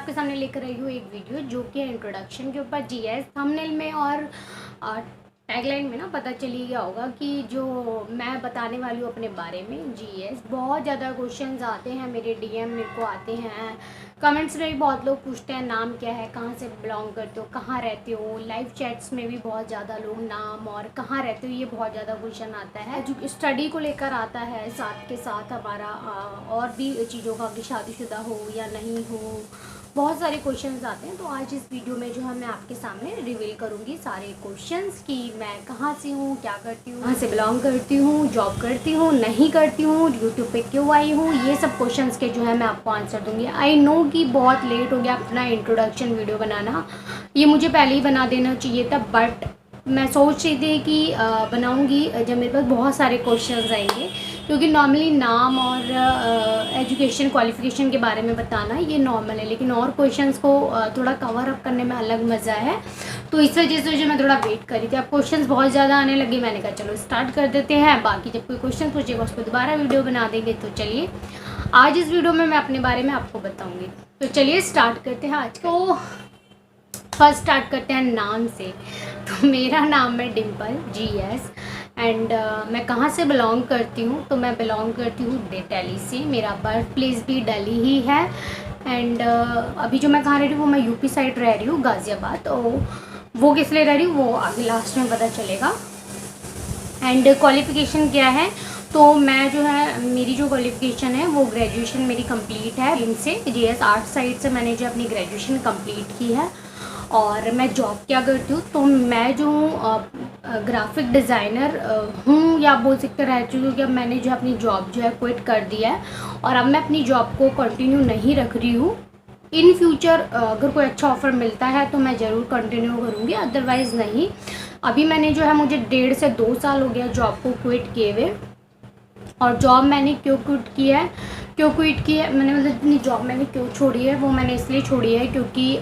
आपके सामने लेकर आई हूँ एक वीडियो जो कि इंट्रोडक्शन के ऊपर जीएस। थंबनेल में और टैगलाइन में ना पता चली गया होगा कि जो मैं बताने वाली हूँ अपने बारे में जीएस। बहुत ज़्यादा क्वेश्चंस आते हैं, मेरे डीएम मेरे को आते हैं, कमेंट्स में भी बहुत लोग पूछते हैं नाम क्या है, कहाँ से बिलोंग करते हो, कहाँ रहते हो। लाइव चैट्स में भी बहुत ज़्यादा लोग नाम और कहाँ रहते हो ये बहुत ज़्यादा क्वेश्चन आता है। जो स्टडी को लेकर आता है, साथ के साथ हमारा और भी चीज़ों का कि शादीशुदा हो या नहीं हो, बहुत सारे क्वेश्चंस आते हैं। तो आज इस वीडियो में जो है मैं आपके सामने रिवील करूँगी सारे क्वेश्चंस कि मैं कहाँ से हूँ, क्या करती हूँ, कहाँ से बिलोंग करती हूँ, जॉब करती हूँ, नहीं करती हूँ, यूट्यूब पे क्यों आई हूँ। ये सब क्वेश्चंस के जो है मैं आपको आंसर दूँगी। आई नो कि बहुत लेट हो गया अपना इंट्रोडक्शन वीडियो बनाना, ये मुझे पहले ही बना देना चाहिए था, बट मैं सोच रही थी कि बनाऊंगी जब मेरे पास बहुत सारे क्वेश्चंस आएंगे, क्योंकि नॉर्मली नाम और एजुकेशन क्वालिफ़िकेशन के बारे में बताना ये नॉर्मल है, लेकिन और क्वेश्चंस को थोड़ा कवर अप करने में अलग मज़ा है। तो इस वजह से जो मैं थोड़ा वेट कर रही थी, अब क्वेश्चंस बहुत ज़्यादा आने लगे, मैंने कहा चलो स्टार्ट कर देते हैं। बाकी जब कोई क्वेश्चन पूछेगा उस पर दोबारा वीडियो बना देंगे। तो चलिए आज इस वीडियो में मैं अपने बारे में आपको बताऊँगी। तो चलिए स्टार्ट करते हैं आज। तो फर्स्ट स्टार्ट करते हैं नाम से। तो मेरा नाम है डिम्पल जीएस एंड मैं कहाँ से बिलोंग करती हूँ, तो मैं बिलोंग करती हूँ दिल्ली से। मेरा बर्थ प्लेस भी दिल्ली ही है एंड अभी जो मैं कहाँ रह रही हूँ वो मैं यूपी साइड रह रही हूँ, गाज़ियाबाद। तो वो किस लिए रह रही हूँ वो आगे लास्ट में पता चलेगा। एंड क्वालिफ़िकेशन क्या है, तो मैं जो है मेरी जो क्वालिफ़िकेशन है वो ग्रेजुएशन मेरी कंप्लीट है इनसे जीएस आर्ट साइड से मैंने जो अपनी ग्रेजुएशन कंप्लीट की है। और मैं जॉब क्या करती हूँ, तो मैं जो ग्राफिक डिज़ाइनर हूँ या बोल सकते रह चुकी हूँ कि अब मैंने जो अपनी जॉब जो है क्विट कर दिया है और अब मैं अपनी जॉब को कंटिन्यू नहीं रख रही हूँ। इन फ्यूचर अगर कोई अच्छा ऑफ़र मिलता है तो मैं ज़रूर कंटिन्यू करूँगी, अदरवाइज़ नहीं। अभी मैंने जो है मुझे 1.5 से 2 साल हो गया जॉब को क्विट किए हुए। और जॉब मैंने क्यों क्विट किया है, मैंने मतलब अपनी जॉब मैंने क्यों छोड़ी है, वो मैंने इसलिए छोड़ी है क्योंकि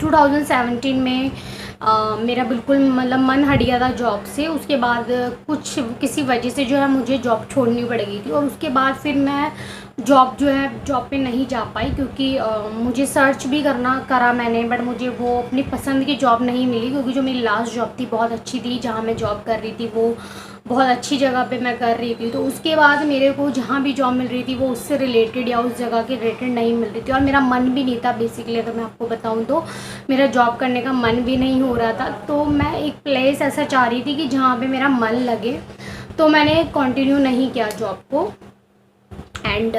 2017 में मेरा बिल्कुल मतलब मन हट गया था जॉब से। उसके बाद किसी वजह से जो है मुझे जॉब छोड़नी पड़ गई थी और उसके बाद फिर मैं जॉब पे नहीं जा पाई, क्योंकि मुझे सर्च भी करा मैंने, बट मुझे वो अपनी पसंद की जॉब नहीं मिली। क्योंकि जो मेरी लास्ट जॉब थी बहुत अच्छी थी, जहाँ मैं जॉब कर रही थी वो बहुत अच्छी जगह पे मैं कर रही थी। तो उसके बाद मेरे को जहाँ भी जॉब मिल रही थी वो उससे रिलेटेड या उस जगह के रिलेटेड नहीं मिल रही थी और मेरा मन भी नहीं था बेसिकली। तो मैं आपको बताऊँ तो मेरा जॉब करने का मन भी नहीं हो रहा था। तो मैं एक प्लेस ऐसा चाह रही थी कि जहाँ पे मेरा मन लगे, तो मैंने कंटिन्यू नहीं किया जॉब को। एंड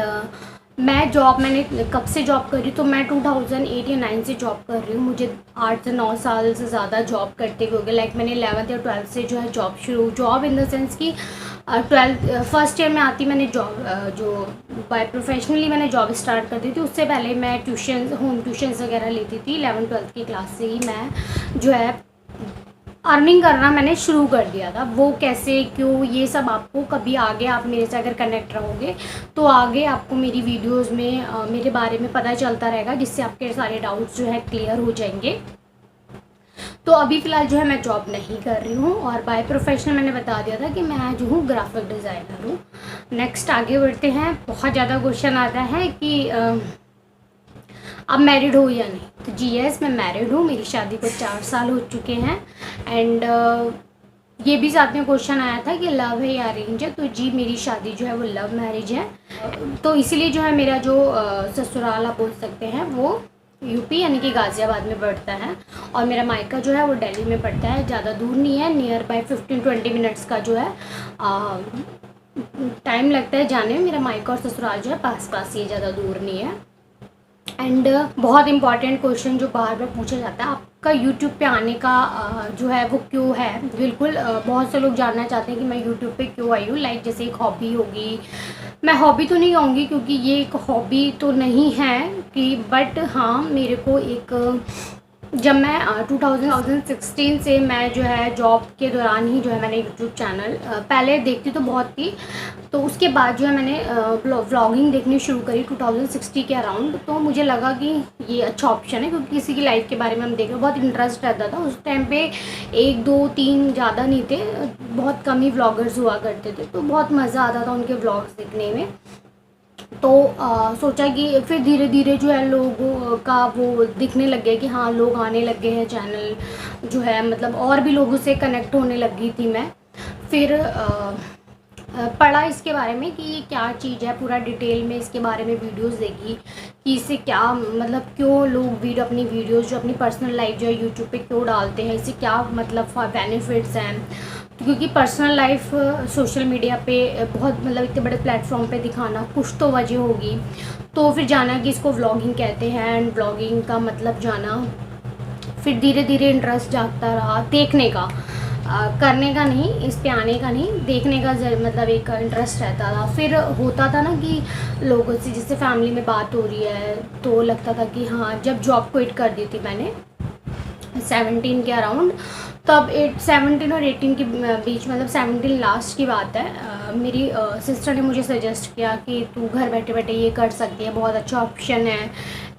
मैंने कब से जॉब कर रही हूँ, तो मैं 2008 या 9 से जॉब कर रही हूँ। मुझे 8 से 9 साल से ज़्यादा जॉब करते हुए हो गए। लाइक मैंने 11th या 12th से जो है जॉब इन द सेंस कि 12th फर्स्ट ईयर में आती मैंने जॉब जो बाय प्रोफेशनली मैंने जॉब स्टार्ट कर दी थी। उससे पहले मैं होम ट्यूशन्स वगैरह लेती थी। 11th-12th की क्लास से ही मैं जो है अर्निंग करना मैंने शुरू कर दिया था। वो कैसे क्यों ये सब आपको कभी आगे, आप मेरे से अगर कनेक्ट रहोगे तो आगे आपको मेरी वीडियोस में मेरे बारे में पता चलता रहेगा, जिससे आपके सारे डाउट्स जो है क्लियर हो जाएंगे। तो अभी फ़िलहाल जो है मैं जॉब नहीं कर रही हूँ और बाय प्रोफेशनल मैंने बता दिया था कि मैं जो हूँ ग्राफिक डिज़ाइनर हूँ। नेक्स्ट आगे बढ़ते हैं। बहुत ज़्यादा क्वेश्चन आता है कि अब मैरिड हो या नहीं, तो जीएस मैं मैरिड हूँ, मेरी शादी को 4 साल हो चुके हैं। एंड ये भी साथ में क्वेश्चन आया था कि लव है या अरेंज है, तो जी मेरी शादी जो है वो लव मैरिज है। तो इसीलिए जो है मेरा जो ससुराल आप बोल सकते हैं वो यूपी यानी कि गाज़ियाबाद में पड़ता है और मेरा मायका जो है वो दिल्ली में पड़ता है। ज़्यादा दूर नहीं है, नियर बाय 15-20 मिनट्स का जो है टाइम लगता है जाने में। मेरा मायका और ससुराल जो है पास ही है, ज़्यादा दूर नहीं है। एंड बहुत इंपॉर्टेंट क्वेश्चन जो बार बार पूछा जाता है, आपका यूट्यूब पे आने का जो है वो क्यों है। बिल्कुल बहुत से लोग जानना चाहते हैं कि मैं यूट्यूब पे क्यों आई हूँ। लाइक जैसे एक हॉबी होगी, मैं हॉबी तो नहीं कहूँगी क्योंकि ये एक हॉबी तो नहीं है कि, बट हाँ मेरे को एक जब मैं 2016 से मैं जो है जॉब के दौरान ही जो है मैंने यूट्यूब चैनल पहले देखती तो बहुत थी, तो उसके बाद जो है मैंने व्लॉगिंग देखनी शुरू करी 2060 के अराउंड। तो मुझे लगा कि ये अच्छा ऑप्शन है, क्योंकि किसी की लाइफ के बारे में हम देख रहे, बहुत इंटरेस्ट रहता था उस टाइम पे। 1 2 3 ज़्यादा नहीं थे, बहुत कम ही व्लॉगर्स हुआ करते थे, तो बहुत मज़ा आता था उनके व्लॉग्स देखने में। तो सोचा कि फिर धीरे धीरे जो है लोगों का वो दिखने लग गया कि हाँ लोग आने लग गए हैं, चैनल जो है मतलब और भी लोगों से कनेक्ट होने लग गई थी मैं। फिर पढ़ा इसके बारे में कि ये क्या चीज़ है, पूरा डिटेल में इसके बारे में वीडियोस देखी कि इससे क्या मतलब क्यों लोग वीडियो अपनी वीडियोस जो अपनी पर्सनल लाइफ जो है यूट्यूब पे क्यों डालते हैं, इससे क्या मतलब बेनिफिट्स हैं। क्योंकि पर्सनल लाइफ सोशल मीडिया पे बहुत मतलब इतने बड़े प्लेटफॉर्म पे दिखाना कुछ तो वजह होगी। तो फिर जाना कि इसको व्लॉगिंग कहते हैं एंड व्लॉगिंग का मतलब जाना। फिर धीरे धीरे इंटरेस्ट जागता रहा देखने का, करने का नहीं, इस पे आने का नहीं, देखने का मतलब एक इंटरेस्ट रहता था। फिर होता था ना कि लोगों से जैसे फैमिली में बात हो रही है तो लगता था कि हाँ, जब जॉब क्विट कर दी थी मैंने 17 के अराउंड, तब 17 और 18 के बीच मतलब 17 लास्ट की बात है, मेरी सिस्टर ने मुझे सजेस्ट किया कि तू घर बैठे बैठे ये कर सकती है, बहुत अच्छा ऑप्शन है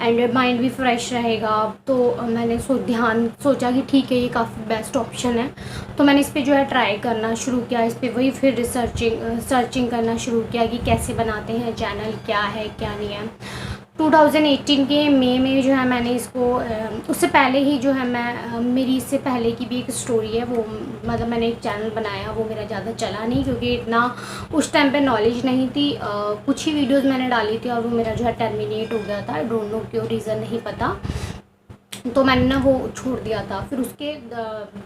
एंड माइंड भी फ्रेश रहेगा। तो मैंने सोचा कि ठीक है, ये काफ़ी बेस्ट ऑप्शन है। तो मैंने इस पर जो है ट्राई करना शुरू किया, इस पर वही फिर सर्चिंग करना शुरू किया कि कैसे बनाते हैं चैनल, क्या है क्या नहीं है। 2018 के मई में जो है मैंने इसको उससे पहले ही जो है मैं मेरी इससे पहले की भी एक स्टोरी है, वो मतलब मैंने एक चैनल बनाया, वो मेरा ज़्यादा चला नहीं क्योंकि इतना उस टाइम पे नॉलेज नहीं थी। कुछ ही वीडियोस मैंने डाली थी और वो मेरा जो है टर्मिनेट हो गया था, आई डोंट नो क्यों, रीज़न नहीं पता। तो मैंने ना वो छोड़ दिया था। फिर उसके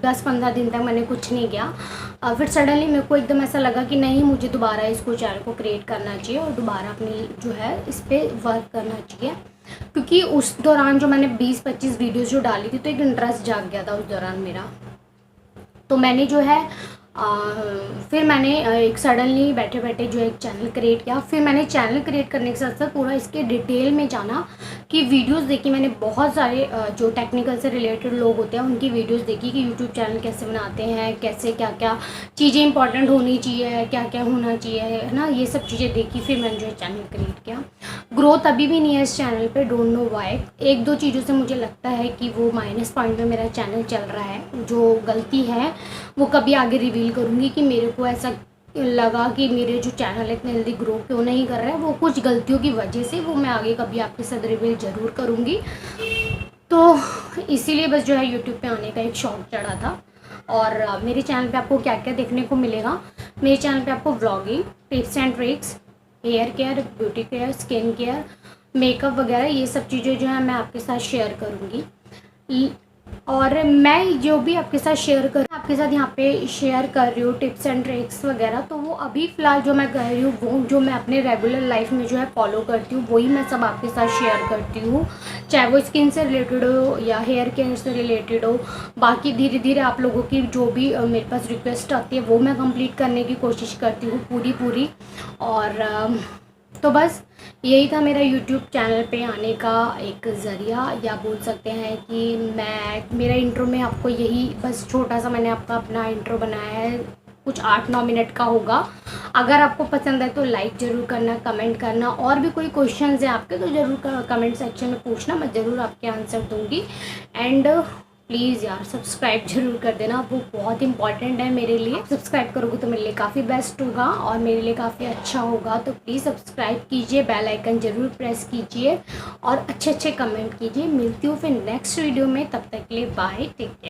10-15 दिन तक मैंने कुछ नहीं किया। फिर सडनली मेरे को एकदम ऐसा लगा कि नहीं, मुझे दोबारा इसको चैनल को क्रिएट करना चाहिए और दोबारा अपनी जो है इस पर वर्क करना चाहिए। क्योंकि उस दौरान जो मैंने 20-25 वीडियोज़ जो डाली थी तो एक इंटरेस्ट जाग गया था उस दौरान मेरा। तो मैंने जो है फिर मैंने एक सडनली बैठे बैठे जो एक चैनल क्रिएट किया। फिर मैंने चैनल क्रिएट करने के साथ साथ पूरा इसके डिटेल में जाना कि वीडियोस देखी मैंने, बहुत सारे जो टेक्निकल से रिलेटेड लोग होते हैं उनकी वीडियोस देखी कि यूट्यूब चैनल कैसे बनाते हैं, कैसे क्या क्या चीज़ें इंपॉर्टेंट होनी चाहिए, क्या क्या होना चाहिए, है ना, ये सब चीज़ें देखी। फिर मैंने जो है चैनल क्रिएट किया। ग्रोथ अभी भी नहीं है इस चैनल पे, डोंट नो वाई। एक दो चीज़ों से मुझे लगता है कि वो माइनस पॉइंट में मेरा चैनल चल रहा है। जो गलती है वो कभी आगे रिवील करूँगी कि मेरे को ऐसा लगा कि मेरे जो चैनल है इतने जल्दी ग्रो क्यों नहीं कर रहा है, वो कुछ गलतियों की वजह से, वो मैं आगे कभी आपके साथ रिवील ज़रूर करूँगी। तो इसीलिए बस जो है यूट्यूब पे आने का एक शौक़ चढ़ा था। और मेरे चैनल पे आपको क्या क्या देखने को मिलेगा, मेरे चैनल पे आपको vlogging, tips and tricks, hair care, beauty care, skin care, makeup वगैरह, ये सब चीज़ें जो है मैं आपके साथ शेयर करूँगी। और मैं जो भी आपके साथ आपके साथ यहाँ पे शेयर कर रही हूँ टिप्स एंड ट्रिक्स वगैरह, तो वो अभी फ़िलहाल जो मैं कर रही हूँ वो जो मैं अपने रेगुलर लाइफ में जो है फॉलो करती हूँ वही मैं सब आपके साथ शेयर करती हूँ, चाहे वो स्किन से रिलेटेड हो या हेयर केयर से रिलेटेड हो। बाकी धीरे धीरे आप लोगों की जो भी मेरे पास रिक्वेस्ट आती है वो मैं कंप्लीट करने की कोशिश करती हूँ पूरी। और तो बस यही था मेरा यूट्यूब चैनल पे आने का एक ज़रिया, या बोल सकते हैं कि मेरा इंट्रो में आपको यही बस छोटा सा मैंने आपका अपना इंट्रो बनाया है, कुछ 8-9 मिनट का होगा। अगर आपको पसंद है तो लाइक ज़रूर करना, कमेंट करना, और भी कोई क्वेश्चंस हैं आपके तो ज़रूर कमेंट सेक्शन में पूछना, मैं ज़रूर आपके आंसर दूँगी। एंड प्लीज़ यार सब्सक्राइब जरूर कर देना, वो बहुत इंपॉर्टेंट है मेरे लिए। सब्सक्राइब करोगे तो मेरे लिए काफ़ी बेस्ट होगा और मेरे लिए काफ़ी अच्छा होगा। तो प्लीज़ सब्सक्राइब कीजिए, बेल आइकन ज़रूर प्रेस कीजिए और अच्छे अच्छे कमेंट कीजिए। मिलती हूँ फिर नेक्स्ट वीडियो में, तब तक के लिए बाय, टेक केयर।